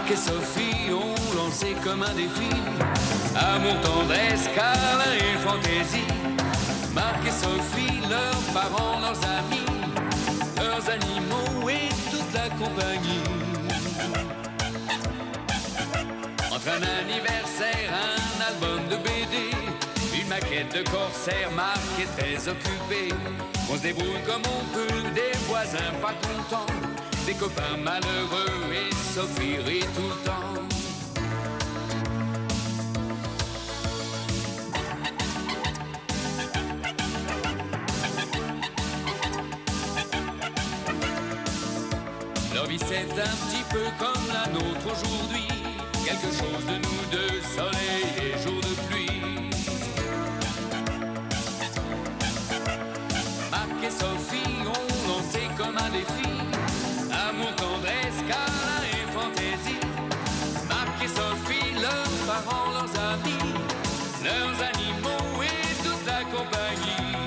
Marc et Sophie ont lancé comme un défi amour, tendresse, câlin et fantaisie. Marc et Sophie, leurs parents, leurs amis, leurs animaux et toute la compagnie. Entre un anniversaire, un album de BD, une maquette de corsaire, Marc est très occupé. On se débrouille comme on peut, des voisins pas contents, des copains malheureux et Sophie rit tout le temps. Leur vie c'est un petit peu comme la nôtre aujourd'hui, quelque chose de nous deux, soleil et jour de pluie. Marc et Sophie ont lancé comme un défi amour, tendresse, câlin et fantaisie. Marc et Sophie, leurs parents, leurs amis, leurs animaux et toute la compagnie.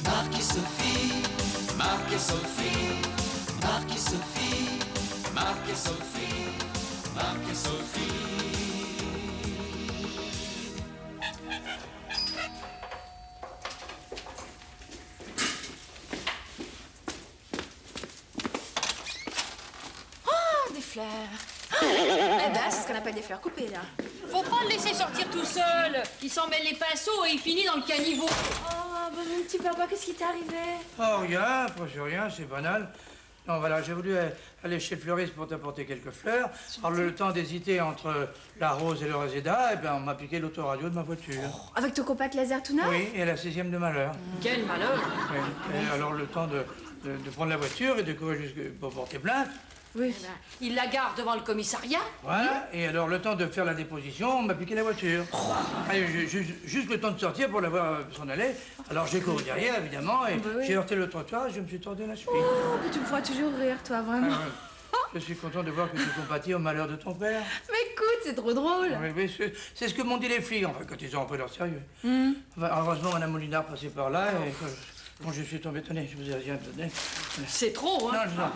Marc et Sophie, Marc et Sophie, Marc et Sophie, Marc et Sophie, Marc et Sophie. Des fleurs. Eh ben, c'est ce qu'on appelle des fleurs coupées, là. Faut pas le laisser sortir tout seul. Il s'en mêle les pinceaux et il finit dans le caniveau. Oh, bah, mon petit papa, qu'est-ce qui t'est arrivé? Oh, rien, presque rien, c'est banal. Non, voilà, j'ai voulu aller chez le fleuriste pour t'apporter quelques fleurs. Alors, le temps d'hésiter entre la rose et le réséda, eh bien, on m'a piqué l'autoradio de ma voiture. Oh, avec ton compact laser tout neuf? Oui, et la 6e de malheur. Quel malheur. Oui. Et alors, le temps de prendre la voiture et de courir pour porter plainte. Oui. Eh ben, il la garde devant le commissariat. Voilà, et alors, le temps de faire la déposition, on m'a piqué la voiture. Allez, juste le temps de sortir pour la voir s'en aller. Alors, j'ai couru derrière, évidemment, et bah oui. j'ai heurté le trottoir et je me suis tordu la cheville. Oh, mais tu me feras toujours rire, toi, vraiment. Je suis content de voir que tu compatis au malheur de ton père. Mais écoute, c'est trop drôle. Oui, mais c'est ce que m'ont dit les flics, enfin, quand ils ont repris leur sérieux. Enfin, heureusement, Mme Molinard passait par là, et quand je suis tombé, tenez, je vous ai rien donné. C'est trop, hein. Non, je n'en...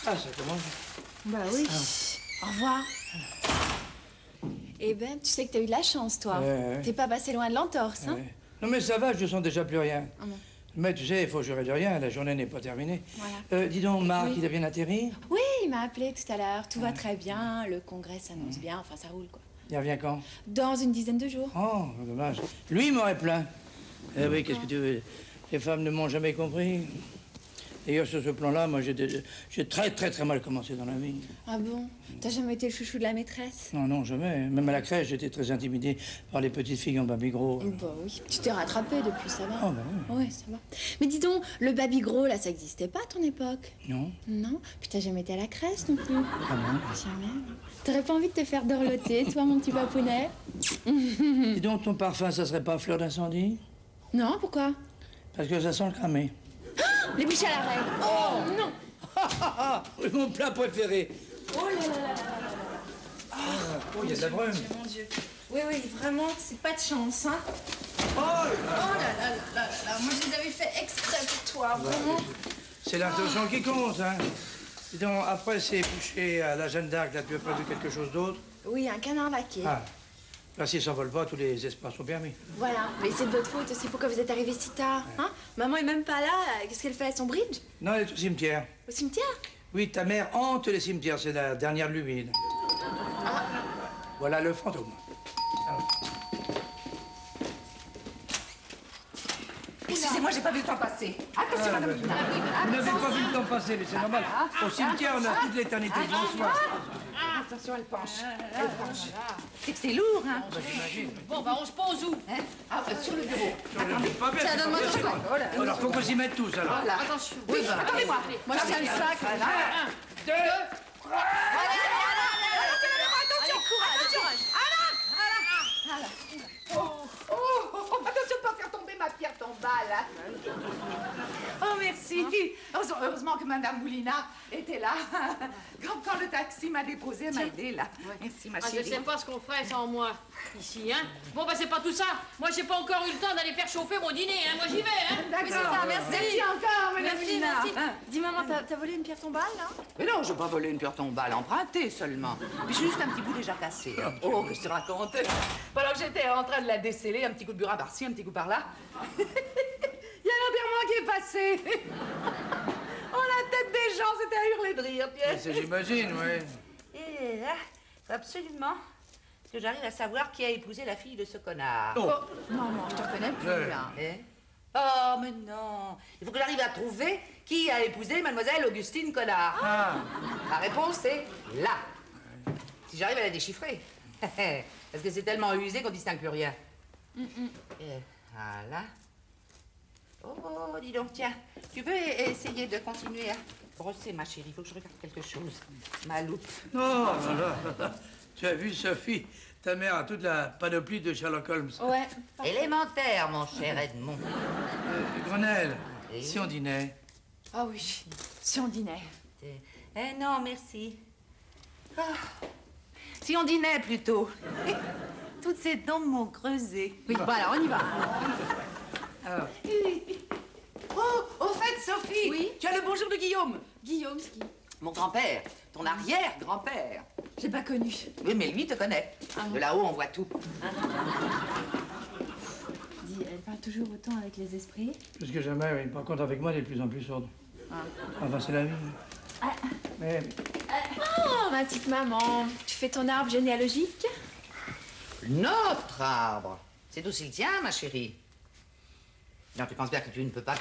Ah, ça commence. Bah oui. Au revoir. Eh ben, tu sais que t'as eu de la chance, toi. Ouais. T'es pas passé loin de l'entorse, hein? Ouais. Non, mais ça va, je sens déjà plus rien. Ah bon. Mais tu sais, il faut jurer de rien, la journée n'est pas terminée. Voilà. Dis donc, Marc, Oui. il a bien atterri? Oui, il m'a appelé tout à l'heure. Tout va très bien, le congrès s'annonce bien, enfin, ça roule, quoi. Il revient quand? Dans une dizaine de jours. Oh, dommage. Lui, il m'aurait plaint. Eh oui, qu'est-ce que tu veux? Les femmes ne m'ont jamais compris. D'ailleurs, sur ce plan-là, moi, j'ai très mal commencé dans la vie. Ah bon? T'as jamais été le chouchou de la maîtresse? Non, non, jamais. Même à la crèche, j'étais très intimidé par les petites filles en baby gros. Bah oui. Tu t'es rattrapé depuis, ça va? Oh, bah oui. Ouais, ça va. Mais dis donc, le baby gros, là, ça existait pas à ton époque? Non. Non? Puis t'as jamais été à la crèche non plus? Ah bon? Jamais. T'aurais pas envie de te faire dorloter, toi, mon petit papounet? Dis donc, ton parfum, ça serait pas fleur d'incendie? Non, pourquoi? Parce que ça sent le cramé. Les bouchées à la règle. Oh non! Oui, mon plat préféré. Oh là là là là là. Oh, il y a de la brume. Mon Dieu. Oui, oui, vraiment, c'est pas de chance, hein? Oh, Oh là là là là là. Moi, je les avais fait exprès pour toi, vraiment. c'est l'intention qui compte, hein. Dis donc, après ces bouchées à la Jeanne d'Arc, là, tu as pas vu quelque chose d'autre? Oui, un canard laqué. Ah. Là, s'il s'envole pas, tous les espaces sont permis. Voilà, mais c'est de votre faute aussi. Pourquoi vous êtes arrivés si tard, hein? Maman est même pas là. Qu'est-ce qu'elle fait à son bridge? Non, elle est au cimetière. Au cimetière? Oui, ta mère hante les cimetières, c'est la dernière lumine. Ah. Voilà le fantôme. Alors. Excusez-moi, j'ai pas vu le temps passer. Attention, madame Lina. Vous n'avez pas vu le temps passer, mais c'est normal. Au cimetière, on a toute l'éternité devant soi. Attention, elle penche. Elle penche. C'est que c'est lourd, hein? J'imagine. Bon, bah on se pose où? Hein? Ah, sur le bureau. Pas bien, c'est pas bien. Alors, faut qu'on s'y mette tous, alors. Voilà. Attention. Oui, attendez-moi. Moi, je tiens le sac. Un, deux. Attention de pas faire tomber ma pierre tombale. Oh, merci. merci. Heureusement que Madame Moulinard était là. Quand le taxi m'a déposé, elle m'a aidé là. Merci, ma chérie. Je sais pas ce qu'on ferait sans moi, ici, hein. Bon, bah, c'est pas tout ça. Moi, j'ai pas encore eu le temps d'aller faire chauffer mon dîner, hein. Moi, j'y vais, hein. D'accord. Oui, c'est ça, merci. Merci encore, Madame Merci, Moulinard. merci. Dis, maman, t'as volé une pierre tombale, là? Mais non, je n'ai pas volé une pierre tombale, empruntée seulement. Puis juste un petit bout déjà cassé. Hein. Oh, que je te raconte. Pendant que j'étais en train de la déceler, un petit coup de burin par-ci, un petit coup par-là, il y a l'enterrement qui est passé. Oh, la tête des gens, c'était à hurler de rire, Pierre. Ça, j'imagine, oui. Et là, faut absolument que j'arrive à savoir qui a épousé la fille de ce connard. Oh. Maman, je te reconnais plus, Ouais. là. Hein? Oh, mais non. Il faut que j'arrive à trouver qui a épousé mademoiselle Augustine Connard. Ah. La réponse est là. Si j'arrive à la déchiffrer. Parce que c'est tellement usé qu'on distingue plus rien. Et voilà. Oh, dis donc, tiens. Tu peux essayer de continuer à brosser, ma chérie. Il faut que je regarde quelque chose. Ma loupe. Oh, voilà. Tu as vu, Sophie? Ta mère a toute la panoplie de Sherlock Holmes. Ouais. Élémentaire, mon cher Edmond. Grenelle, Oui. si on dînait. Ah oui, si on dînait. Eh non, merci. Ah. Si on dînait plutôt. Toutes ces dents m'ont creusé. Oui, bon, alors, on y va. Oh, au fait, Sophie, Oui? tu as le bonjour de Guillaume. Guillaume, c'est qui? Mon grand-père, ton arrière-grand-père. J'ai pas connu. Oui, mais lui te connaît. De là-haut, on voit tout. Dis, elle parle toujours autant avec les esprits. Plus que jamais, oui. Par contre, avec moi, elle est de plus en plus sourde. Enfin, c'est la vie. Mais Oh, ma petite maman, tu fais ton arbre généalogique? Notre arbre. C'est aussi le tien, ma chérie. Non, tu penses bien que tu ne peux pas...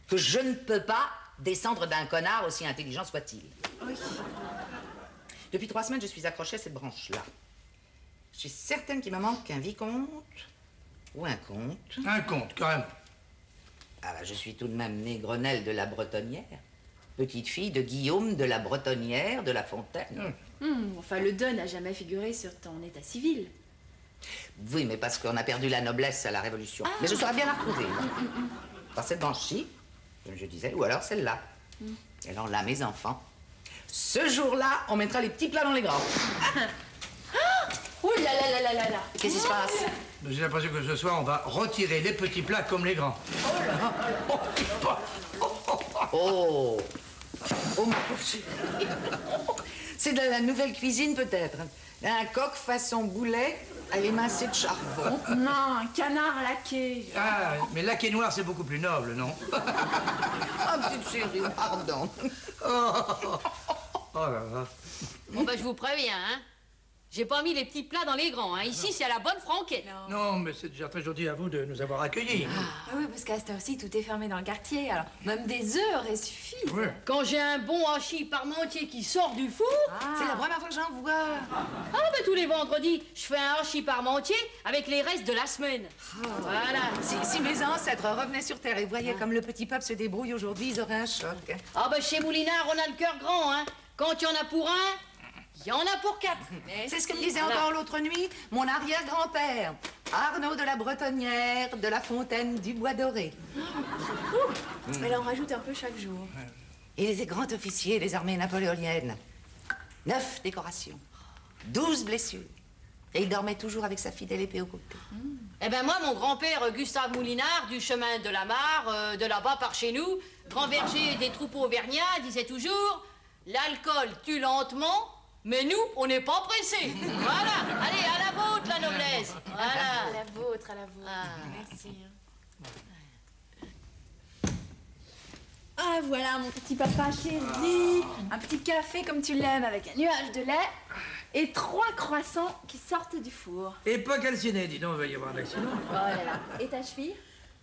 Que je ne peux pas descendre d'un connard aussi intelligent soit-il. Oui. Depuis 3 semaines, je suis accrochée à cette branche-là. Je suis certaine qu'il me manque un vicomte ou un comte. un compte, carrément. Ah bah, je suis tout de même née Grenelle de la Bretonnière. Petite fille de Guillaume de la Bretonnière de la Fontaine. Enfin, le don n'a jamais figuré sur ton état civil. Oui, mais parce qu'on a perdu la noblesse à la Révolution. Mais je saurais bien la retrouver. là. Par cette branche-ci, comme je disais, ou alors celle-là. Et alors là, mes enfants, ce jour-là, on mettra les petits plats dans les grands. Ouh là là là là là là. Qu'est-ce qui se passe? J'ai l'impression que ce soir, on va retirer les petits plats comme les grands. Oh! Oh, ma pauvre chérie. C'est de la nouvelle cuisine, peut-être. Un coq façon boulet à l'émincé de charbon. Non, un canard laqué. Ah, mais laqué noir, c'est beaucoup plus noble, non? Ah, petite chérie, pardon. Oh là là. Bon, bah, je vous préviens, hein. J'ai pas mis les petits plats dans les grands, hein. Ici, c'est à la bonne franquette. Non, mais c'est déjà très gentil à vous de nous avoir accueillis. Ah oui, parce qu'à cette heure-ci, tout est fermé dans le quartier. Alors, même des heures, elles suffisent. Ouais. Quand j'ai un bon hachis parmentier qui sort du four, C'est la première fois que j'en vois. ah, bah, tous les vendredis, je fais un hachis parmentier avec les restes de la semaine. Voilà. Si mes ancêtres revenaient sur Terre et voyaient comme le petit peuple se débrouille aujourd'hui, ils auraient un choc. Ah, bah, chez Moulinard, on a le cœur grand, hein. Quand il y en a pour un, il y en a pour 4. C'est ce que me disait encore l'autre nuit mon arrière-grand-père, Arnaud de la Bretonnière, de la Fontaine du Bois Doré. Mais là, on rajoute un peu chaque jour. Il était grand officier des armées napoléoniennes. 9 décorations, 12 blessures. Et il dormait toujours avec sa fidèle épée au côté. Eh ben moi, mon grand-père Gustave Moulinard, du chemin de la Mare, de là-bas par chez nous, grand berger des troupeaux auvergnats, disait toujours « L'alcool tue lentement, mais nous, on n'est pas pressés. » Voilà. Allez, à la vôtre, la noblesse. À Voilà. la vôtre, à la vôtre. Ah. Merci. Ah, voilà, mon petit papa chéri. Un petit café comme tu l'aimes, avec un nuage de lait et 3 croissants qui sortent du four. Et pas calciné, dis donc, il va y avoir un accident. Oh là là. Et ta cheville?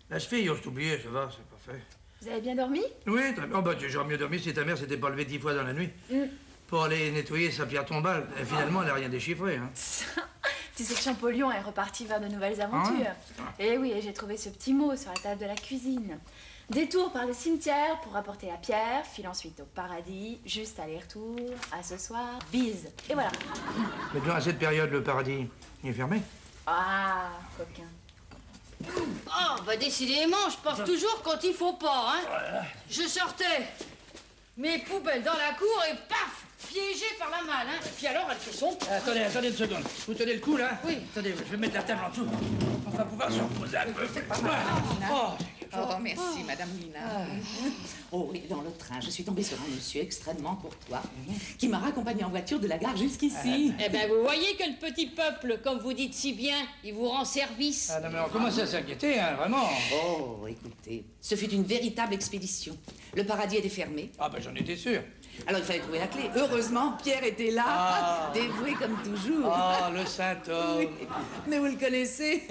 La cheville, on s'est oublié, ça va, c'est parfait. Vous avez bien dormi? Oui, très bien. Oh, bah, j'aurais mieux dormi si ta mère s'était pas levée 10 fois dans la nuit pour aller nettoyer sa pierre tombale. Et finalement, elle n'a rien déchiffré, hein. Tu sais que Champollion est reparti vers de nouvelles aventures. Et oui, et j'ai trouvé ce petit mot sur la table de la cuisine. Détour par le cimetière pour apporter la pierre, file ensuite au paradis, juste aller-retour, à ce soir, bise. Et voilà. Mais durant cette période, le paradis, il est fermé. Ah, coquin. Oh, bah décidément, je porte toujours quand il faut pas, hein. Je sortais mes poubelles dans la cour et paf, piégé par la malle, hein. Puis alors, elle fait son... Attendez une seconde. Vous tenez le coup, là? Oui. Attendez, je vais mettre la table en dessous. On va pouvoir se reposer un peu. Oh, merci, Madame Molinard. Oh, et dans le train, je suis tombée sur un monsieur extrêmement courtois qui m'a raccompagné en voiture de la gare jusqu'ici. Eh ben, vous voyez que le petit peuple, comme vous dites si bien, il vous rend service. Ah non, mais on commence à s'inquiéter, hein, vraiment. Oh, écoutez, ce fut une véritable expédition. Le paradis était fermé. Ah ben j'en étais sûr. Alors il fallait trouver la clé. Heureusement, Pierre était là, dévoué comme toujours. Ah, le saint homme. Oui. Mais vous le connaissez,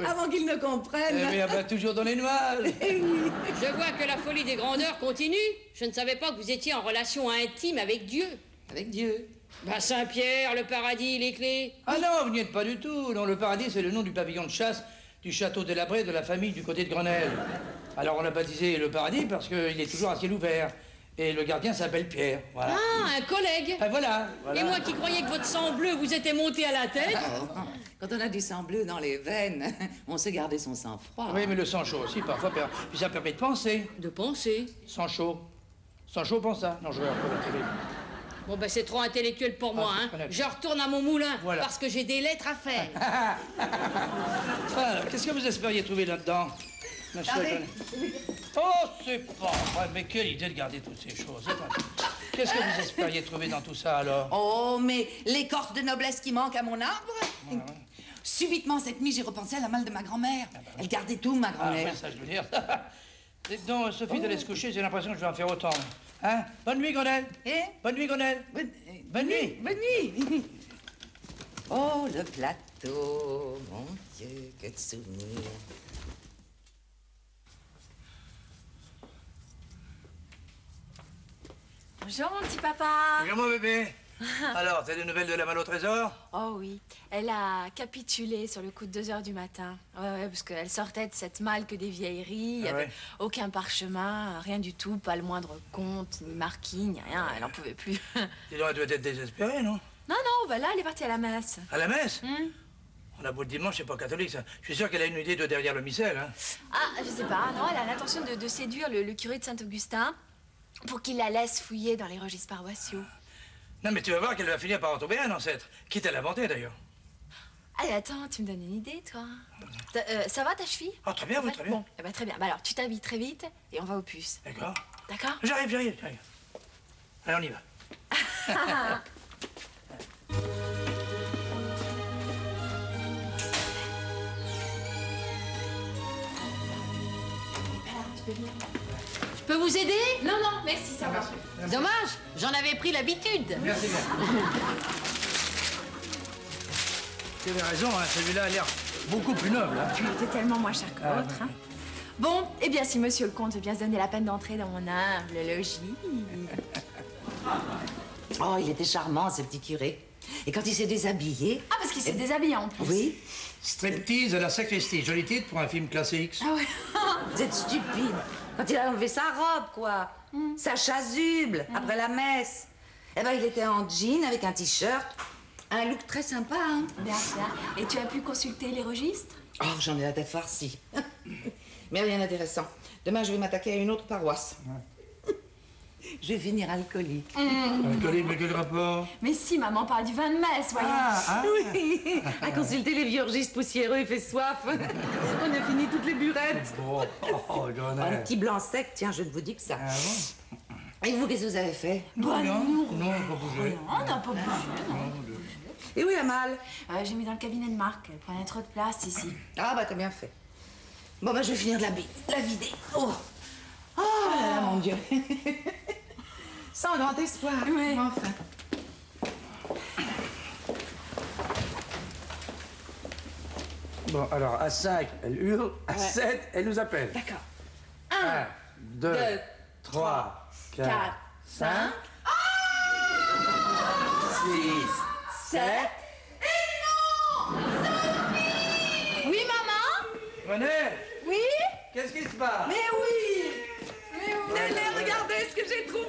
avant qu'il ne comprenne. Eh oui, ah ben, toujours dans les nuages. Eh oui. Je vois que la folie des grandeurs continue. Je ne savais pas que vous étiez en relation intime avec Dieu. Avec Dieu. Ben, Saint-Pierre, le paradis, les clés. Ah non, vous n'y êtes pas du tout. Non, le paradis, c'est le nom du pavillon de chasse du château délabré de la famille du côté de Grenelle. Alors on l'a baptisé le paradis parce qu'il est toujours à ciel ouvert. Et le gardien s'appelle Pierre, voilà. Ah, un collègue. Ah, voilà. Et moi qui croyais que votre sang bleu vous était monté à la tête. Quand on a du sang bleu dans les veines, on sait garder son sang-froid. Oui, mais le sang chaud aussi, parfois, puis ça permet de penser. De penser. Sang chaud. Sang chaud, pense ça. Non, je vais un peu la télé. Bon, ben c'est trop intellectuel pour moi, je hein. connais. Je retourne à mon moulin, Voilà. parce que j'ai des lettres à faire. Alors, qu'est-ce que vous espériez trouver là-dedans, ma chère Attendez. Jeanne? Oh, c'est pas vrai, mais quelle idée de garder toutes ces choses. Qu'est-ce que vous espériez trouver dans tout ça, alors? Oh, mais l'écorce de noblesse qui manque à mon arbre. Subitement, cette nuit, j'ai repensé à la malle de ma grand-mère. Elle gardait tout, ma Ah, grand-mère. oui, ça, je veux dire. Dites donc, Sophie, d'aller se coucher, j'ai l'impression que je vais en faire autant. Hein? Bonne nuit, Grenelle. Eh? Bonne nuit, Grenelle. Bonne nuit. Bonne nuit. Oh, le plateau. Mon Dieu, que de souvenirs. Bonjour, mon petit papa. Bonjour, mon bébé. Alors, t'as des nouvelles de la malle au trésor? Oh oui, elle a capitulé sur le coup de 2 h du matin. Ouais, parce qu'elle sortait de cette malle que des vieilleries. Il n'y avait aucun parchemin, rien du tout, pas le moindre compte, ni marquis, ni rien. Elle n'en pouvait plus. Dis donc, elle doit être désespérée, non? Non, bah là, elle est partie à la messe. À la messe? On a beau le dimanche, c'est pas catholique, ça. Je suis sûr qu'elle a une idée de derrière le missel, hein. Ah, je sais pas, non, elle a l'intention de séduire le curé de Saint-Augustin pour qu'il la laisse fouiller dans les registres paroissiaux. Non, mais tu vas voir qu'elle va finir par en tomber un ancêtre. Quitte à l'inventer, d'ailleurs. Allez, attends, tu me donnes une idée, toi. Ça va, ta cheville? Ah, très bien, oui, très bien. Bon, eh ben, très bien. Bah alors, tu t'habilles très vite et on va aux puces. D'accord. D'accord? J'arrive. Allez, on y va. Tu peux venir. Je peux vous aider? Non, merci, ça va. Dommage, j'en avais pris l'habitude. Merci bien. Tu avais raison, hein, celui-là a l'air beaucoup plus noble. Hein. Tu étais tellement moins cher que l'autre. Hein. Bon, eh bien, si monsieur le comte veut bien se donner la peine d'entrer dans mon humble logis. Oh, il était charmant, ce petit curé. Et quand il s'est déshabillé... Ah, parce qu'il s'est déshabillé en plus. Oui. Striptease à la sacristie. Joli titre pour un film classé X. Ah ouais. Vous êtes stupide. Quand il a enlevé sa robe, quoi. Sa chasuble, après la messe. Eh ben, il était en jean avec un t-shirt. Un look très sympa, hein. Bien. Et tu as pu consulter les registres? Oh, j'en ai la tête farcie. Mais rien d'intéressant. Demain, je vais m'attaquer à une autre paroisse. Je vais finir alcoolique. Alcoolique, mais quel rapport? Mais si, maman parle du vin de messe, voyons. Oui, à consulter les vieux registres poussiéreux, il fait soif. On a fini toutes les burettes. Un Grenelle. petit blanc sec, tiens, je ne vous dis que ça. Ah bon? Et vous, qu'est-ce que vous avez fait? Bah non, Non, on va pas bouger. on n'a pas bougé. Et où est la malle? J'ai mis dans le cabinet de Marc. Elle prenait trop de place ici. Ah, bah, t'as bien fait. Bon, bah, je vais finir de la vider. Oh là là, mon Dieu. Sans grand espoir. Oui. Enfin. Bon, alors, à 5, elle hurle. À 7, elle nous appelle. D'accord. 1, 2, 3, 4, 5, 6, 7. Oui, maman? Grenelle, Oui? qu'est-ce qui se passe? Mais oui! Tenez, regardez ce que j'ai trouvé!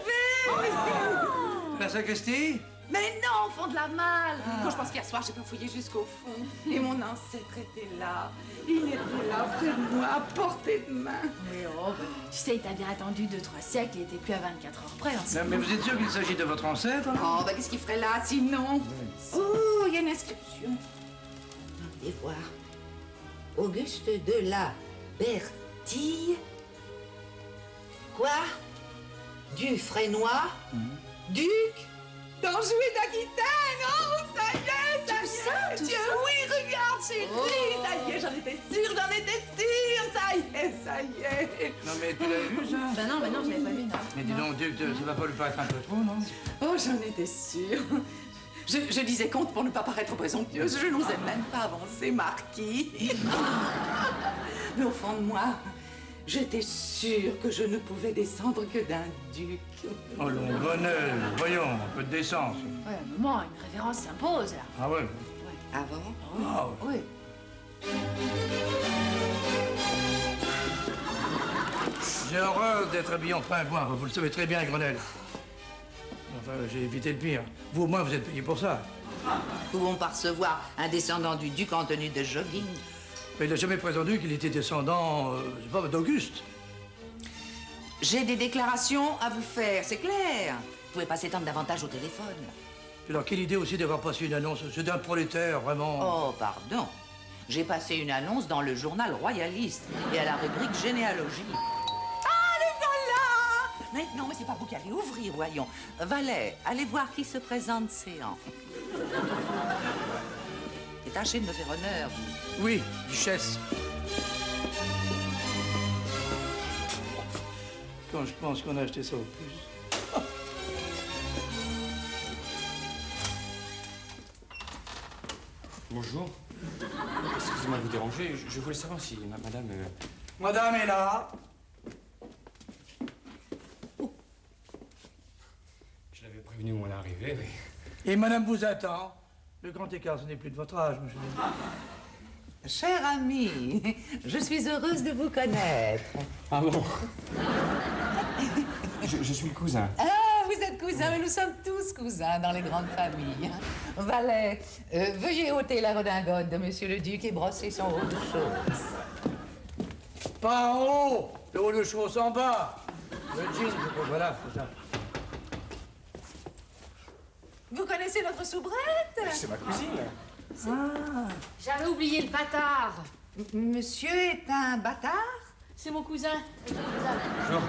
La sacristie? Mais non, au fond de la malle. Quand je pense qu'hier soir, j'ai pas fouillé jusqu'au fond. Et mon ancêtre était là. Il était là, près de moi, à portée de main. Mais oh, bah, tu sais, il t'a bien attendu 2-3 siècles, il était plus à 24 heures près. Non, mais vous êtes sûr qu'il s'agit de votre ancêtre? Oh, bah qu'est-ce qu'il ferait là, sinon? Oh, il y a une inscription. Allez voir. Auguste de la Bertille. Quoi? Du Frénois? Duc d'Anjou et d'Aquitaine. Oh, ça y est, ça y est. Tout Dieu, ça? oui, regarde, c'est lui. Ça y est, j'en étais sûre. Ça y est. Non, mais tu l'as vu, ça? Bah non, je l'avais pas vu, non. Mais dis donc, Duc, ça va pas lui paraître un peu trop, non? Oh, j'en étais sûre. Je disais compte pour ne pas paraître présomptueuse. Je n'osais même pas avancer, Marquis. Mais au fond de moi, j'étais sûre que je ne pouvais descendre que d'un duc. Oh, long Grenelle, voyons, un peu de décence. Ouais, maman, une révérence s'impose, là. Ah ouais? Avant? Ah ouais. Oui. J'ai horreur d'être habillé en pingouin, vous le savez très bien, Grenelle. Enfin, j'ai évité le pire. Vous, au moins, vous êtes payé pour ça. Pouvons pas recevoir un descendant du duc en tenue de jogging? Mais il n'a jamais prétendu qu'il était descendant, je sais pas, d'Auguste. J'ai des déclarations à vous faire, c'est clair. Vous pouvez pas s'étendre davantage au téléphone. Alors, quelle idée aussi d'avoir passé une annonce. C'est d'un prolétaire, vraiment. Oh, pardon. J'ai passé une annonce dans le journal royaliste et à la rubrique généalogie. Ah, les voilà! Mais non, mais c'est pas vous qui allez ouvrir, voyons. Valet, allez voir qui se présente séant. Et tâchez de me faire honneur. Oui, duchesse. Quand je pense qu'on a acheté ça au plus. Bonjour. Excusez-moi de vous déranger. Je voulais savoir si madame... Madame est là. Je l'avais prévenu mon arrivée, mais... Et madame vous attend. Le grand écart, ce n'est plus de votre âge, monsieur. Cher ami, je suis heureuse de vous connaître. Ah bon? Je suis le cousin. Ah, vous êtes cousins, mais nous sommes tous cousins dans les grandes familles. Valet, veuillez ôter la redingote de monsieur le duc et brosser son haut de chausse. Pas en haut, le haut de chausse en bas. Le jean, voilà, c'est ça. Vous connaissez notre soubrette? C'est ma cousine. J'avais oublié le bâtard. Monsieur est un bâtard? C'est mon cousin. Bonjour.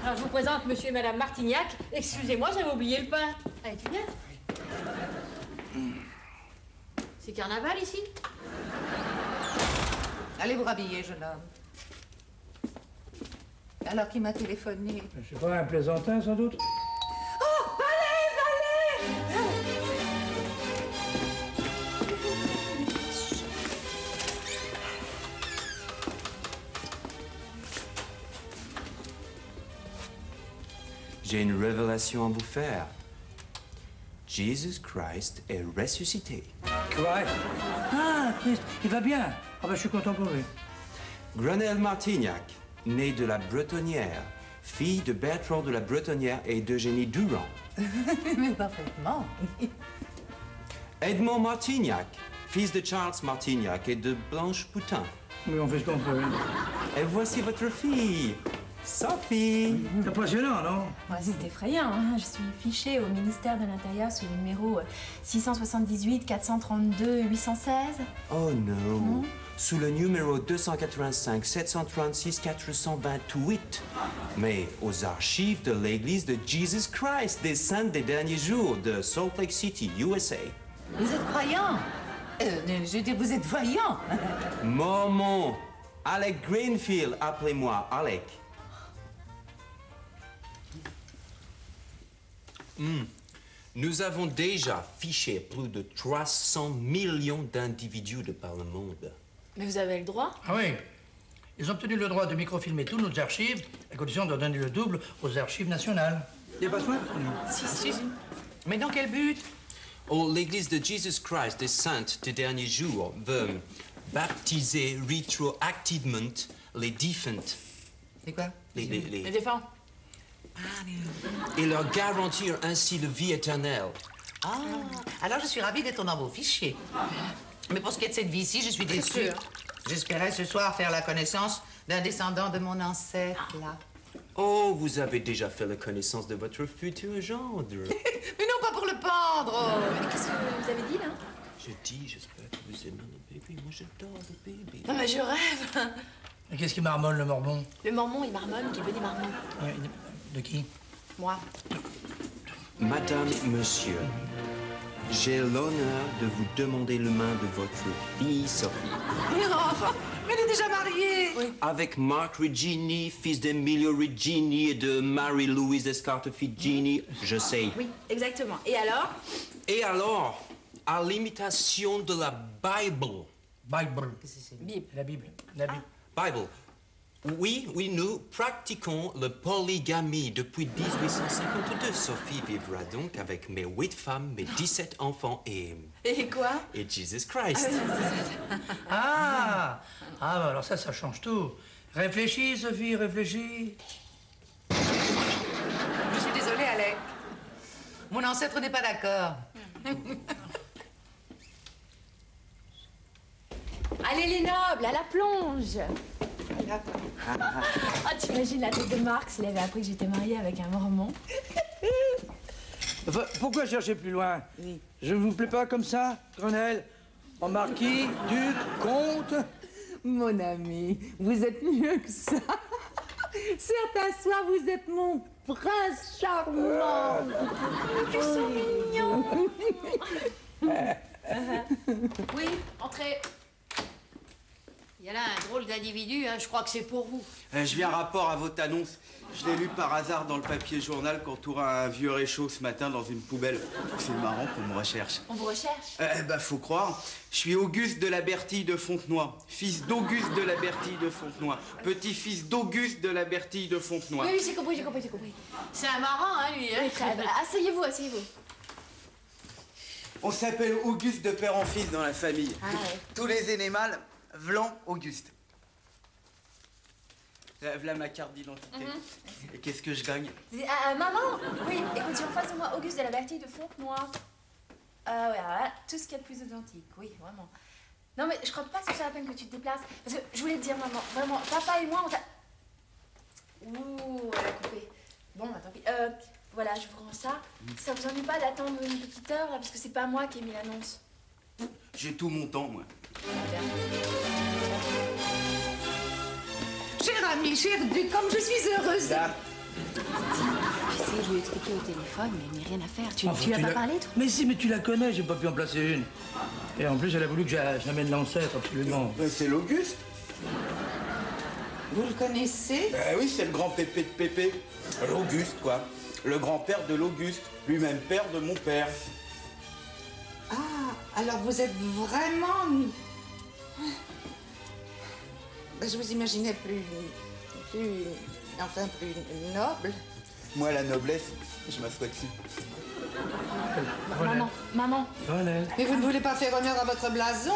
Alors, je vous présente monsieur et madame Martignac. Excusez-moi, j'avais oublié le pain. Allez, tu viens? C'est carnaval ici? Allez vous rhabiller, jeune homme. Alors qui m'a téléphoné? Je sais pas, un plaisantin, sans doute. Oh, valet! J'ai une révélation à vous faire. Jesus Christ est ressuscité. Christ. Ah, Christ, il va bien. Ah ben, je suis content pour lui. Grenelle Martignac, né de la Bretonnière, fille de Bertrand de la Bretonnière et d'Eugénie Durand. Mais parfaitement. Edmond Martignac, fils de Charles Martignac et de Blanche Poutin. Oui, on fait ce qu'on peut. Et voici votre fille, Sophie. C'est impressionnant, non? Ouais, c'est effrayant, hein. Je suis fichée au ministère de l'Intérieur sous le numéro 678 432 816. Oh non. Sous le numéro 285 736 428. Mais aux archives de l'église de Jesus Christ des Saints des Derniers Jours de Salt Lake City, USA. Vous êtes croyant? Je dis, vous êtes voyant. Maman, Alec Greenfield, appelez-moi Alec. Nous avons déjà fiché plus de 300 millions d'individus de par le monde. Mais vous avez le droit? Ah oui. Ils ont obtenu le droit de microfilmer tous nos archives, à condition de donner le double aux archives nationales. Il n'y a pas besoin? Si. Mais dans quel but? Oh, l'église de Jesus Christ des Saints des Derniers Jours veut baptiser rétroactivement les défunts. C'est quoi? Les défunts. Et leur garantir ainsi la vie éternelle. Ah, alors je suis ravie d'être dans vos fichiers. Mais pour ce qui est de cette vie-ci, je suis déçue. J'espérais ce soir faire la connaissance d'un descendant de mon ancêtre, là. Oh, vous avez déjà fait la connaissance de votre futur gendre. Mais non, pas pour le pendre. Qu'est-ce que vous avez dit, là? Je dis, j'espère que vous aimez le bébé. Moi, j'adore le bébé. Non, mais je rêve. Et qu'est-ce qui marmonne, le mormon? Le mormon, il marmonne qu'il veut des marmons. Ouais, de qui? Moi. Madame, monsieur, j'ai l'honneur de vous demander le main de votre fille Sophie. Non, mais elle est déjà mariée. Oui. Avec Mark Regini, fils d'Emilio Regini et de Marie-Louise Escartefigini, je sais. Oui, exactement. Et alors? Et alors, à l'imitation de la Bible. Bible. Bible. La Bible. La Bible. Bible. Oui, nous pratiquons la polygamie depuis 1852. Sophie vivra donc avec mes 8 femmes, mes 17 enfants et quoi? et Jesus Christ. Ah, bah alors ça change tout. Réfléchis, Sophie, réfléchis. Je suis désolée, Alec. Mon ancêtre n'est pas d'accord. Allez, les nobles, à la plonge. Ah, t'imagines la tête de Marc s'il avait appris que j'étais mariée avec un mormon? Enfin, pourquoi chercher plus loin? Oui. Je ne vous plais pas comme ça, Grenelle? En marquis, duc, comte? Mon ami, vous êtes mieux que ça. Certains soirs, vous êtes mon prince charmant. Ils sont mignons. Oui, entrez. Il y a là un drôle d'individu, hein, je crois que c'est pour vous. Je viens rapport à votre annonce. Je l'ai lu par hasard dans le papier journal quand on a un vieux réchaud ce matin dans une poubelle. C'est marrant qu'on me recherche. On vous recherche? Faut croire. Je suis Auguste de la Bertille de Fontenoy, fils d'Auguste de la Bertille de Fontenoy, petit-fils d'Auguste de la Bertille de Fontenoy. Oui, j'ai compris. C'est un marin, hein, lui. Hein. Oui, très bien. Asseyez-vous. On s'appelle Auguste de père en fils dans la famille. Ah ouais. Tous les aînés mâles, Vlan Auguste. Voilà ma carte d'identité. Et qu'est-ce que je gagne? Maman! Oui, écoute, j'ai en face de moi Auguste de la Bertille de Fontenoy. Ouais, alors là, tout ce qu'il y a de plus authentique, oui, vraiment. Non, mais je crois pas que ce soit la peine que tu te déplaces. Parce que je voulais te dire, maman, vraiment, papa et moi, on t'a... Ouh, elle a coupé. Bon, bah tant pis. Voilà, je vous rends ça. Ça vous ennuie pas d'attendre une petite heure, là, parce que c'est pas moi qui ai mis l'annonce. J'ai tout mon temps, moi. Cher ami, cher duc, comme je suis heureuse. Là. J'essaie de lui expliquer au téléphone, mais il n'y a rien à faire. Tu Enfin, lui as pas parlé, toi? Mais si, mais tu la connais, j'ai pas pu en placer une. Et en plus, elle a voulu que j'amène l'ancêtre, absolument. Mais c'est l'Auguste. Vous le connaissez? Oui, c'est le grand Pépé de Pépé. L'Auguste, quoi. Le grand-père de l'Auguste, lui-même père de mon père. Ah, alors vous êtes vraiment... Je vous imaginais plus noble. Moi, la noblesse, je m'assois dessus. Maman. Grenelle. Mais vous ne voulez pas faire honneur à votre blason?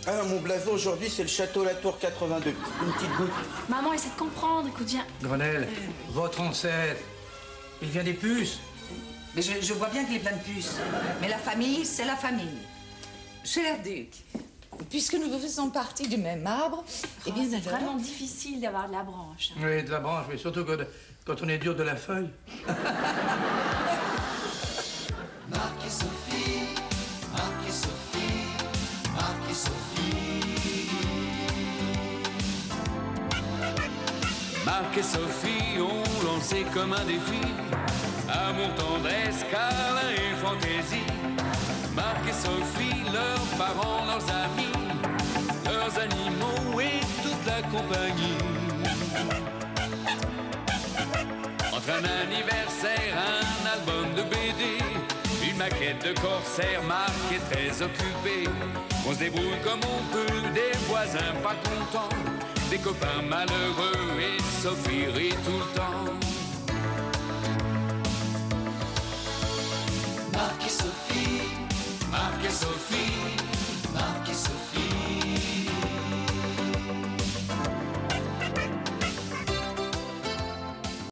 Ah non, mon blason aujourd'hui, c'est le château La Tour 82. Une petite goutte. Maman, essaie de comprendre, écoute, viens. Grenelle, votre ancêtre, il vient des puces. Mais je vois bien qu'il est plein de puces. Mais la famille, c'est la famille. Cher duc, puisque nous faisons partie du même arbre, eh bien c'est alors... vraiment difficile d'avoir de la branche. Oui, de la branche, mais surtout quand on est dur de la feuille. Marc et Sophie, Marc et Sophie, Marc et Sophie. Marc et Sophie ont lancé comme un défi amour, tendresse, câlin et fantaisie. Marc et Sophie, leurs parents, leurs amis, leurs animaux et toute la compagnie. Entre un anniversaire, un album de BD, une maquette de corsaire, Marc est très occupé. On se débrouille comme on peut, des voisins pas contents, des copains malheureux et Sophie rit tout le temps.